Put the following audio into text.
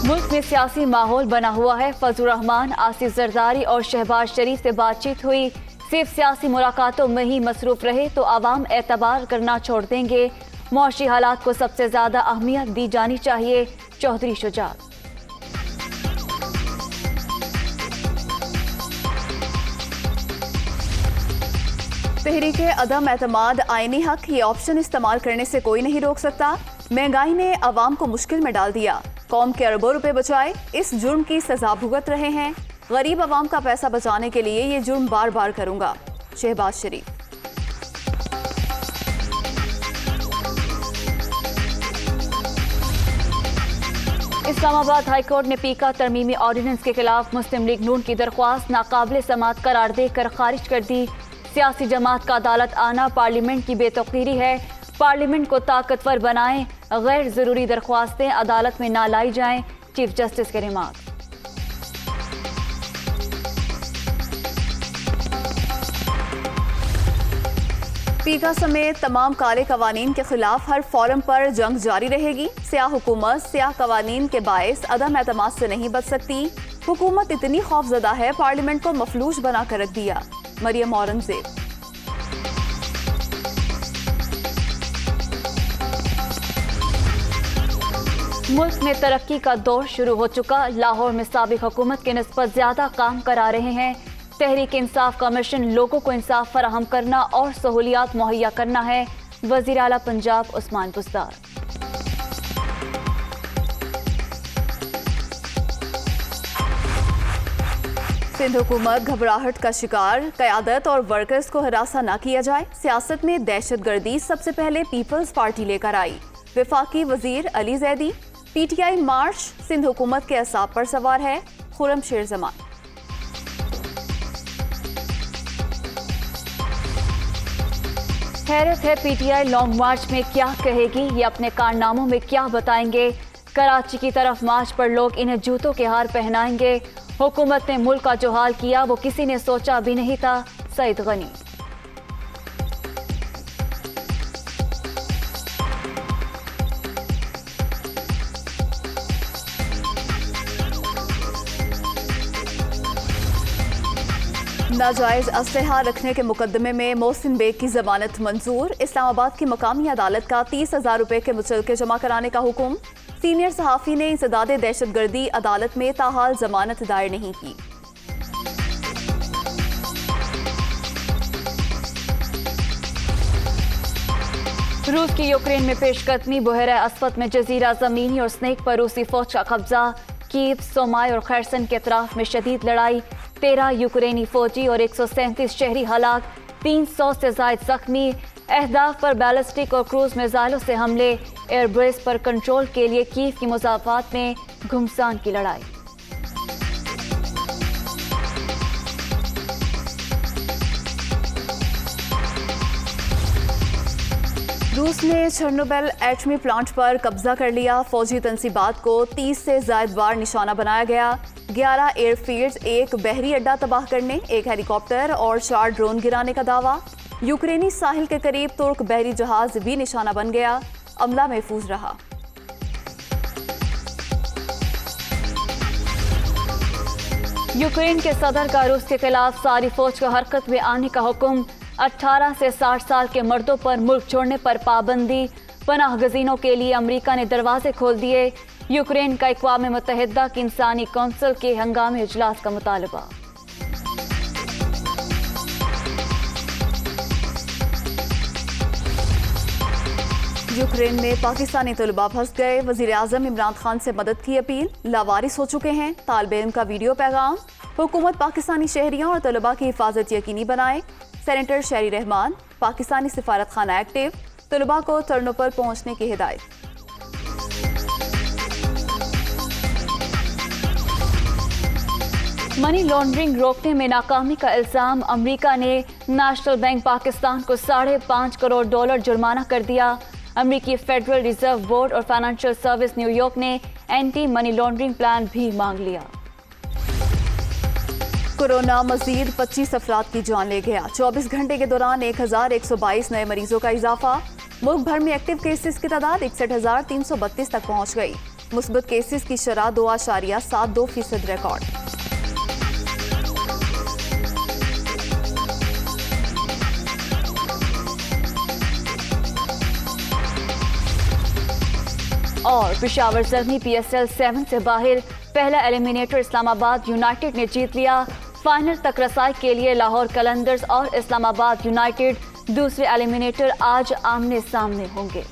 मुल्क में सियासी माहौल बना हुआ है। फजलुर रहमान, आसिफ जरदारी और शहबाज शरीफ से बातचीत हुई। सिर्फ सियासी मुलाकातों में ही मसरूफ रहे तो आवाम एतबार करना छोड़ देंगे। मुआशी हालात को सबसे ज्यादा अहमियत दी जानी चाहिए। चौधरी शुजात। तहरीके अदम एतमाद आईनी हक, ये ऑप्शन इस्तेमाल करने से कोई नहीं रोक सकता। महंगाई ने आवाम को मुश्किल में डाल दिया। कौम के अरबों रुपए बचाए, इस जुर्म की सजा भुगत रहे हैं। गरीब आवाम का पैसा बचाने के लिए ये जुर्म बार बार करूंगा। शहबाज शरीफ। इस्लामाबाद हाईकोर्ट ने पीका तरमीमी ऑर्डिनेंस के खिलाफ मुस्लिम लीग नून की दरख्वास्त नाकाबिल समात करार देकर खारिज कर दी। सियासी जमात का अदालत आना पार्लियामेंट की बेतौकीरी है। पार्लियामेंट को ताकतवर बनाएं, गैर जरूरी दरख्वास्तें अदालत में ना लाई जाएं। चीफ जस्टिस के रिमार्क। पीका समेत तमाम काले कवानीन के खिलाफ हर फोरम पर जंग जारी रहेगी। सियाह हुकूमत सियाह कवानीन के बायस अदम एतमाद से नहीं बच सकती। हुकूमत इतनी खौफजदा है, पार्लियामेंट को मफलूज बना कर रख दिया। मरियम औरंगजेब। मुल्क में तरक्की का दौर शुरू हो चुका। लाहौर में साबिक हुकूमत के निस्बत ज्यादा काम करा रहे हैं। तहरीक इंसाफ का मिशन लोगों को इंसाफ फराहम करना और सहूलियात मुहैया करना है। वजीर आला पंजाब उस्मान बुज़दार। सिंध हुकूमत घबराहट का शिकार, क़यादत और वर्कर्स को हरासा न किया जाए। सियासत में दहशतगर्दी सबसे पहले पीपल्स पार्टी लेकर आई। वफाकी वजीर अली जैदी। पीटीआई मार्च सिंध हुकूमत के असाब पर सवार है। खुर्रमशेर जमान। हैरत है पीटीआई लॉन्ग मार्च में क्या कहेगी, ये अपने कारनामों में क्या बताएंगे। कराची की तरफ मार्च पर लोग इन्हें जूतों के हार पहनाएंगे। हुकूमत ने मुल्क का जो हाल किया वो किसी ने सोचा भी नहीं था। सईद गनी। नाजायज असलहा रखने के मुकदमे में मोहसिन बेग की जमानत मंजूर। इस्लामाबाद की मकामी अदालत का 30,000 रुपए के मुचलके जमा कराने का हुक्म। सीनियर सहाफ़ी ने इंसदादे दहशतगर्दी अदालत में ताहाल जमानत दायर नहीं की। रूस की यूक्रेन में पेशकदमी। बहरा अस्वद में जजीरा जमीनी और स्नेक पर रूसी फौज का कब्जा। कीव, सोमाय और खैरसन के अतराफ में शदीद लड़ाई। 13 यूक्रेनी फौजी और 137 शहरी हलाक। 300 से ज्यादा जख्मी। अहदाफ पर बैलिस्टिक और क्रूज मिसाइलों से हमले। एयरबेस पर कंट्रोल के लिए कीव की मुजाफात में घुमसान की लड़ाई। रूस ने चेर्नोबिल एटमी प्लांट पर कब्जा कर लिया। फौजी तंसीबात को 30 से ज्यादा बार निशाना बनाया गया। 11 एयरफील्ड्स, एक बहरी अड्डा तबाह करने, एक हेलीकॉप्टर और 4 ड्रोन गिराने का दावा। यूक्रेनी साहिल के करीब तुर्क बहरी जहाज भी निशाना बन गया। अमला महफूज रहा। यूक्रेन के सदर का रूस के खिलाफ सारी फौज को हरकत में आने का हुक्म। 18 से 60 साल के मर्दों पर मुल्क छोड़ने पर पाबंदी। पनाह गजीनों के लिए अमेरिका ने दरवाजे खोल दिए। यूक्रेन का अक़वाम मुत्तहिदा की इंसानी कौंसिल के हंगामी इजलास का मुतालबा। यूक्रेन में पाकिस्तानी तलबा फंस गए। वजीर आज़म इमरान खान से मदद की अपील। लावारिस हो चुके हैं। तालिब इल्म का वीडियो पैगाम। हुकूमत पाकिस्तानी शहरियों और तलबा की हिफाजत यकीनी बनाए। सेनेटर शहरी रहमान। पाकिस्तानी सिफारत खाना एक्टिव। तलबा को टर्नोपर पहुंचने की हिदायत। मनी लॉन्ड्रिंग रोकने में नाकामी का इल्जाम। अमेरिका ने नेशनल बैंक पाकिस्तान को $5.5 करोड़ जुर्माना कर दिया। अमेरिकी फेडरल रिजर्व बोर्ड और फाइनेंशियल सर्विस न्यूयॉर्क ने एंटी मनी लॉन्ड्रिंग प्लान भी मांग लिया। कोरोना मजीद 25 अफराद की जान ले गया। 24 घंटे के दौरान 1122 नए मरीजों का इजाफा। मुल्क भर में एक्टिव केसेस की तादाद 61,332 तक पहुंच गई। मुस्बत केसेस की शरह 2.72% रिकॉर्ड। और पेशावर ज़ल्मी PSL 7 से बाहर, पहला एलिमिनेटर इस्लामाबाद यूनाइटेड ने जीत लिया। फाइनल तक रसाई के लिए लाहौर कलंदर्स और इस्लामाबाद यूनाइटेड दूसरे एलिमिनेटर आज आमने सामने होंगे।